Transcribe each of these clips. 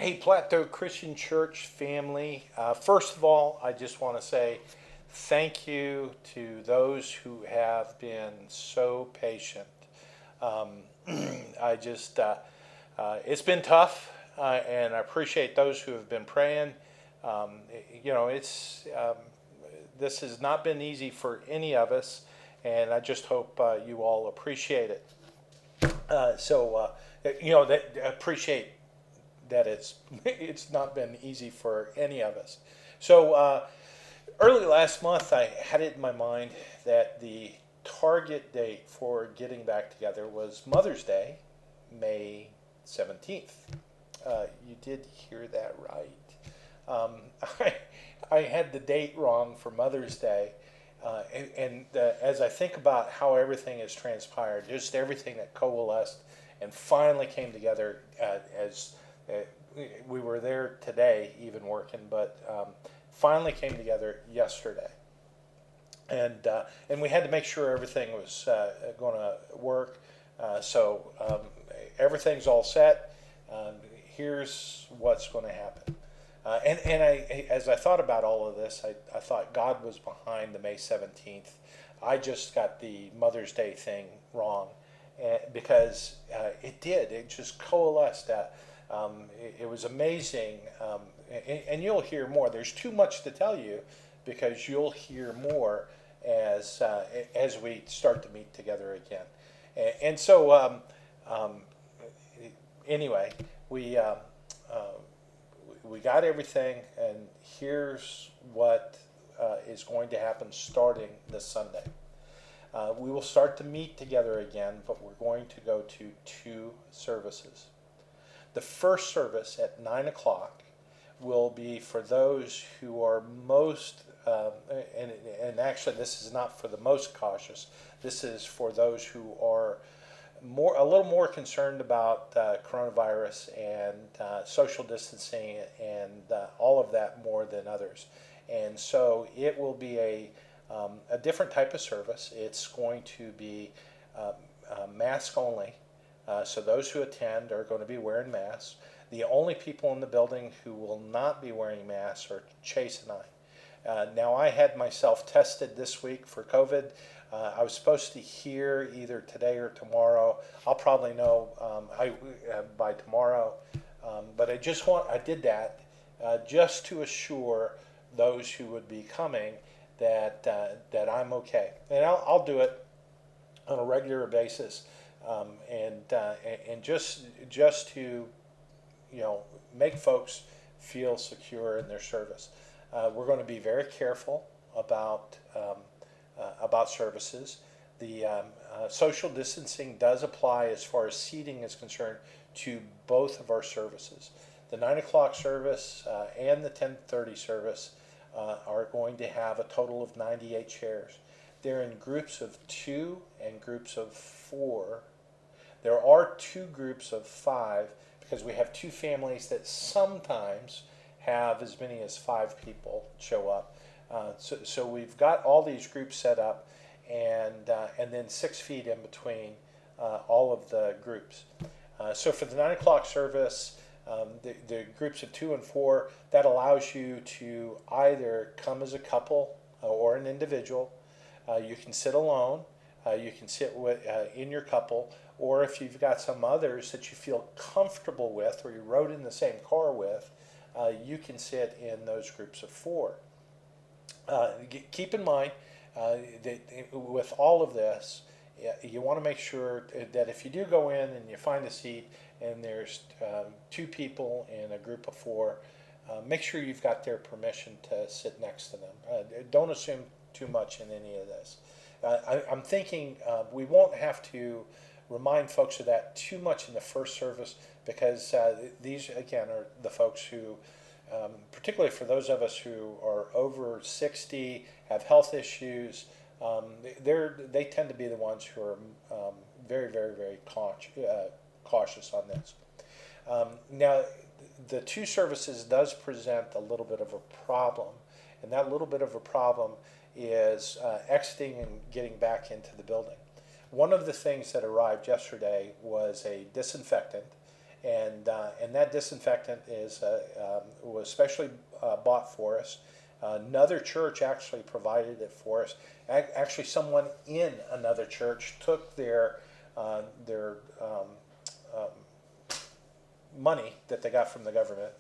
Hey, Plateau Christian Church family. First of all, I just want to say thank you to those who have been so patient. Um, I just, it's been tough, and I appreciate those who have been praying. It's this has not been easy for any of us, and I just hope you all appreciate it. That appreciate that it's not been easy for any of us. So early last month, I had it in my mind that the target date for getting back together was Mother's Day, May 17th. You did hear that right. Um, I, I had the date wrong for Mother's Day. As I think about how everything has transpired, just everything that coalesced and finally came together as uh, we were there today, even working, but finally came together yesterday, and we had to make sure everything was going to work. So everything's all set. Um, Here's what's going to happen. As I thought about all of this, I thought God was behind the May 17th. I just got the Mother's Day thing wrong because it did. It just coalesced. It was amazing. And you'll hear more. There's too much to tell you because you'll hear more as we start to meet together again. Um, anyway, we. We got everything, and here's what is going to happen starting this Sunday. We will start to meet together again, but we're going to go to two services. The first service at 9 o'clock will be for those who are most, and actually, this is not for the most cautious, this is for those who are a little more concerned about coronavirus and social distancing and all of that more than others. And so it will be a different type of service. It's going to be mask only. So those who attend are going to be wearing masks. The only people in the building who will not be wearing masks are Chase and I. Now, I had myself tested this week for COVID. I was supposed to hear either today or tomorrow. I'll probably know by tomorrow. But I did that just to assure those who would be coming that I'm okay, and I'll do it on a regular basis, and just to make folks feel secure in their service. We're going to be very careful about services. The social distancing does apply as far as seating is concerned to both of our services. The 9 o'clock service and the 10:30 service are going to have a total of 98 chairs. They're in groups of 2 and groups of 4. There are 2 groups of 5 because we have 2 families that sometimes have as many as 5 people show up. So we've got all these groups set up, and then 6 feet in between all of the groups. So for the 9 o'clock service, the groups of 2 and 4, that allows you to either come as a couple or an individual. You can sit alone. You can sit in your couple, or if you've got some others that you feel comfortable with or you rode in the same car with, you can sit in those groups of 4. Keep in mind that with all of this, you want to make sure that if you do go in and you find a seat and there's 2 people in a group of 4, make sure you've got their permission to sit next to them. Don't assume too much in any of this. I'm thinking we won't have to remind folks of that too much in the first service because these, again, are the folks who, particularly for those of us who are over 60, have health issues, they tend to be the ones who are very, very, very cautious on this. Now, the 2 services does present a little bit of a problem, and that little bit of a problem is exiting and getting back into the building. One of the things that arrived yesterday was a disinfectant, and that disinfectant was specially bought for us. Another church actually provided it for us. Actually, someone in another church took their money that they got from the government,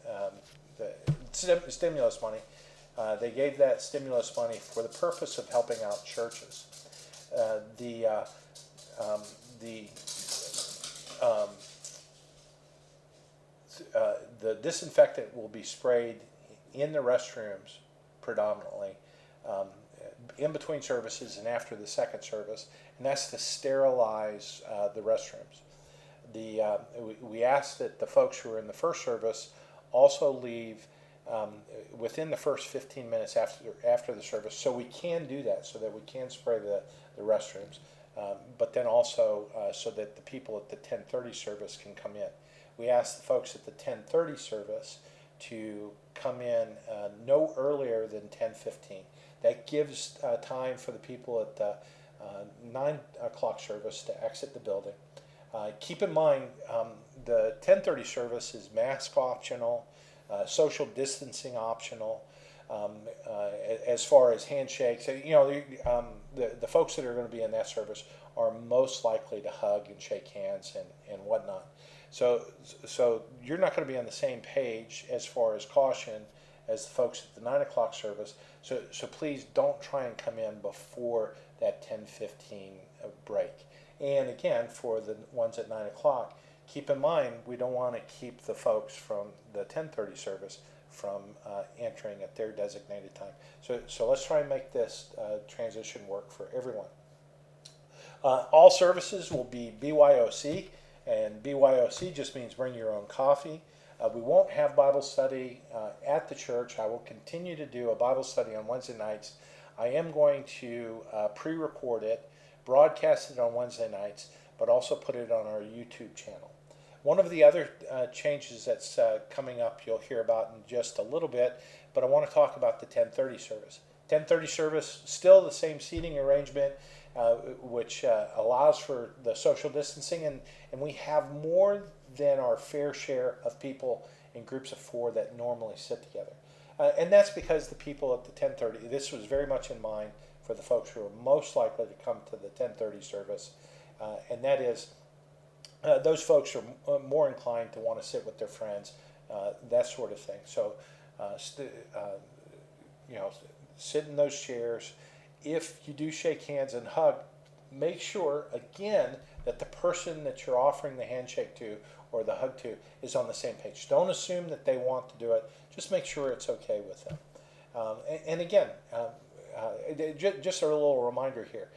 the stimulus money. They gave that stimulus money for the purpose of helping out churches. The disinfectant will be sprayed in the restrooms predominantly, in between services and after the second service, and that's to sterilize the restrooms. We asked that the folks who were in the first service also leave within the first 15 minutes after the service, so we can do that, so that we can spray the restrooms, but then also so that the people at the 10:30 service can come in. We asked the folks at the 10:30 service to come in no earlier than 10:15. That gives time for the people at the 9 o'clock service to exit the building. Keep in mind, the 10:30 service is mask optional, social distancing optional. As far as handshakes, the folks that are going to be in that service are most likely to hug and shake hands and whatnot. So you're not going to be on the same page as far as caution as the folks at the 9 o'clock service. So please don't try and come in before that 10:15 break. And again, for the ones at 9 o'clock, keep in mind we don't want to keep the folks from the 10:30 service from entering at their designated time. So let's try and make this transition work for everyone. All services will be BYOC, and BYOC just means bring your own coffee. We won't have Bible study at the church. I will continue to do a Bible study on Wednesday nights. I am going to pre-record it, broadcast it on Wednesday nights, but also put it on our YouTube channel. One of the other changes that's coming up you'll hear about in just a little bit, but I want to talk about the 10:30 service. 10:30 service, still the same seating arrangement, which allows for the social distancing, and we have more than our fair share of people in groups of 4 that normally sit together. And that's because the people at the 10:30, this was very much in mind for the folks who are most likely to come to the 10:30 service, and that is those folks are more inclined to want to sit with their friends, that sort of thing. So, sit in those chairs. If you do shake hands and hug, make sure, again, that the person that you're offering the handshake to or the hug to is on the same page. Don't assume that they want to do it. Just make sure it's okay with them. And again, just a little reminder here.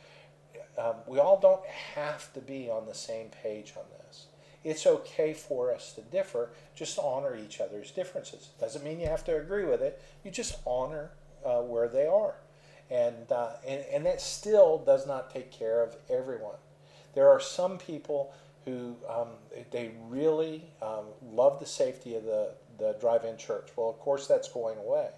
We all don't have to be on the same page on this. It's okay for us to differ. Just honor each other's differences. Doesn't mean you have to agree with it. You just honor where they are. And that still does not take care of everyone. There are some people who they really love the safety of the drive-in church. Well, of course, that's going away.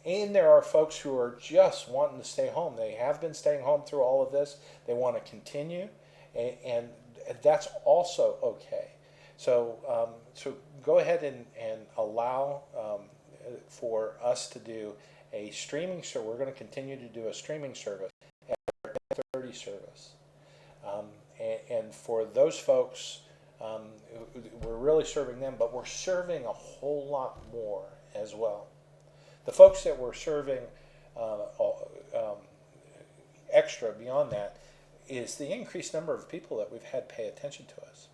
And there are folks who are just wanting to stay home. They have been staying home through all of this. They want to continue, and that's also okay. So go ahead and allow for us to do a streaming service. We're going to continue to do a streaming service at our 10:30 service. And for those folks, we're really serving them, but we're serving a whole lot more as well. The folks that we're serving extra beyond that is the increased number of people that we've had pay attention to us.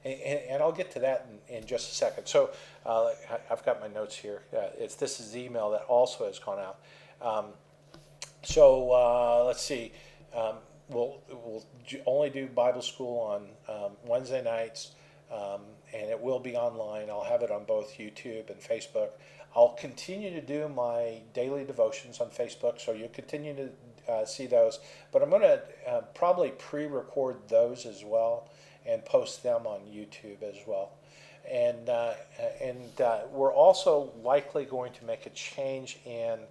And I'll get to that in just a second. So I've got my notes here. This is the email that also has gone out. Let's see. We'll only do Bible school on Wednesday nights, and it will be online. I'll have it on both YouTube and Facebook. I'll continue to do my daily devotions on Facebook, so you'll continue to see those. But I'm going to probably pre-record those as well and post them on YouTube as well. And we're also likely going to make a change in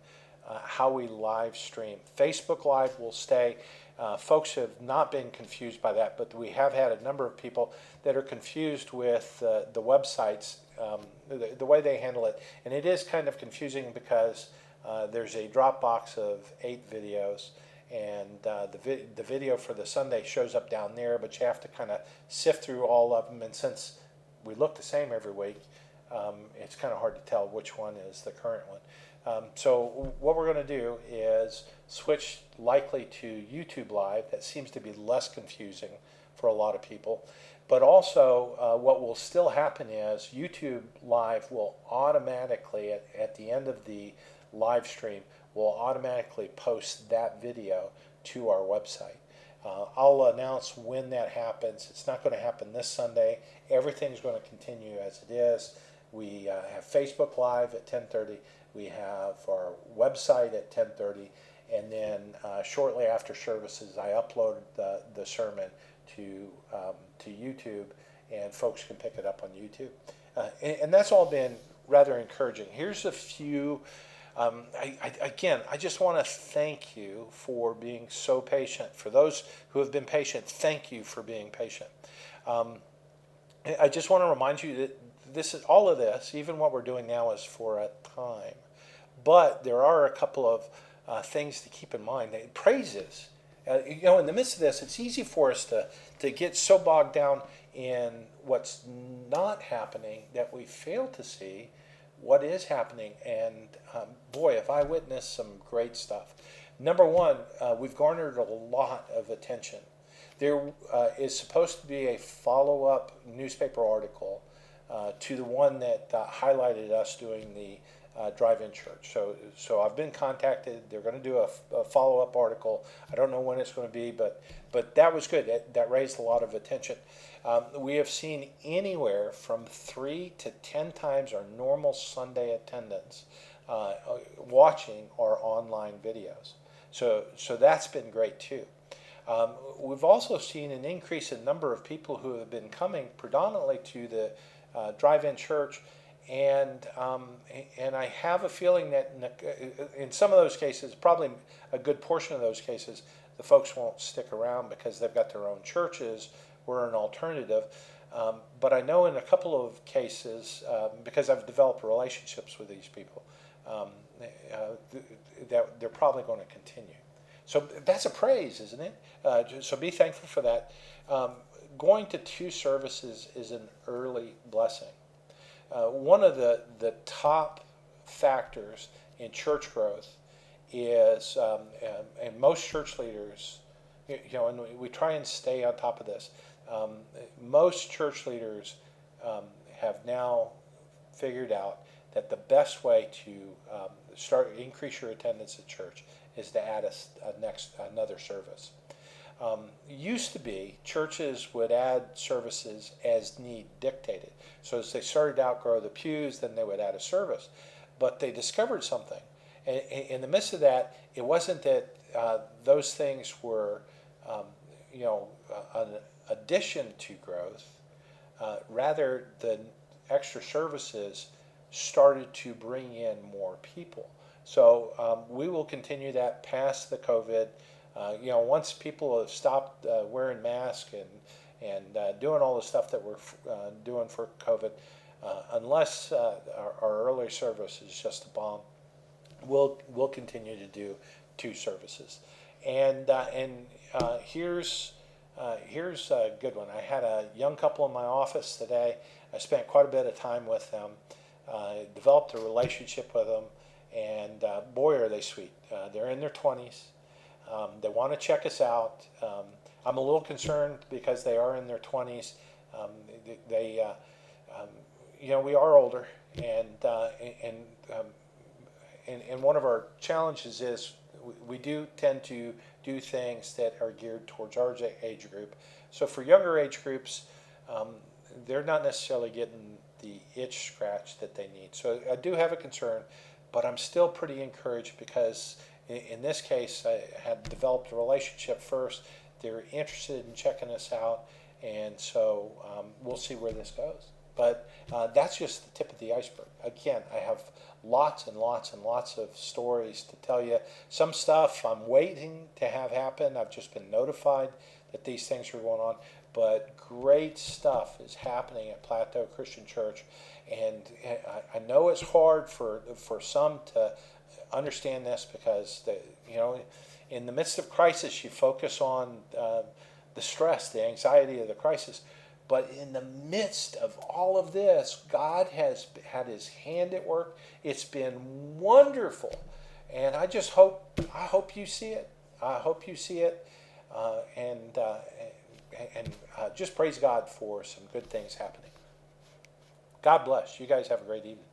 how we live stream. Facebook Live will stay. Folks have not been confused by that, but we have had a number of people that are confused with the websites, the way they handle it. And it is kind of confusing because there's a Dropbox of 8 videos, and the video for the Sunday shows up down there, but you have to kind of sift through all of them. And since we look the same every week, it's kind of hard to tell which one is the current one. So what we're going to do is switch likely to YouTube Live. That seems to be less confusing for a lot of people. But also what will still happen is YouTube Live will automatically, at the end of the live stream, will automatically post that video to our website. I'll announce when that happens. It's not going to happen this Sunday. Everything's going to continue as it is. We have Facebook Live at 10:30. We have our website at 10:30, and then shortly after services, I upload the sermon to YouTube, and folks can pick it up on YouTube. And that's all been rather encouraging. Here's a few. I just want to thank you for being so patient. For those who have been patient, thank you for being patient. I just want to remind you that all of this, even what we're doing now, is for a time. But there are a couple of things to keep in mind. Praises. In the midst of this, it's easy for us to get so bogged down in what's not happening that we fail to see what is happening. And boy, have I witnessed some great stuff. Number one, we've garnered a lot of attention. There is supposed to be a follow-up newspaper article to the one that highlighted us doing the drive-in church. So I've been contacted. They're going to do a follow-up article. I don't know when it's going to be, but that was good. That raised a lot of attention. We have seen anywhere from 3 to 10 times our normal Sunday attendance watching our online videos. So that's been great too. We've also seen an increase in number of people who have been coming predominantly to the drive-in church, and I have a feeling that in some of those cases, probably a good portion of those cases, the folks won't stick around because they've got their own churches. We're an alternative. But I know in a couple of cases, because I've developed relationships with these people, that they're probably going to continue. So that's a praise, isn't it? So be thankful for that. Going to 2 services is an early blessing. One of the top factors in church growth is, and most church leaders, and we try and stay on top of this, most church leaders have now figured out that the best way to increase your attendance at church is to add another service. Used to be, churches would add services as need dictated. So as they started to outgrow the pews, then they would add a service. But they discovered something. And in the midst of that, it wasn't that those things were, an addition to growth. Rather, the extra services started to bring in more people. So we will continue that past the COVID. Once people have stopped wearing masks and doing all the stuff that we're doing for COVID, unless our early service is just a bomb, we'll continue to do 2 services. And here's a good one. I had a young couple in my office today. I spent quite a bit of time with them, developed a relationship with them, and boy, are they sweet. They're in their 20s. They want to check us out. I'm a little concerned because they are in their 20s. We are older, and one of our challenges is we do tend to do things that are geared towards our age group. So for younger age groups, they're not necessarily getting the itch scratch that they need. So I do have a concern, but I'm still pretty encouraged because in this case, I had developed a relationship first. They're interested in checking us out, and so we'll see where this goes. But that's just the tip of the iceberg. Again, I have lots and lots and lots of stories to tell you. Some stuff I'm waiting to have happen. I've just been notified that these things are going on. But great stuff is happening at Plateau Christian Church. And I know it's hard for some to understand this because, in the midst of crisis, you focus on the stress, the anxiety of the crisis. But in the midst of all of this, God has had his hand at work. It's been wonderful. And I hope you see it. I hope you see it. And just praise God for some good things happening. God bless. You guys have a great evening.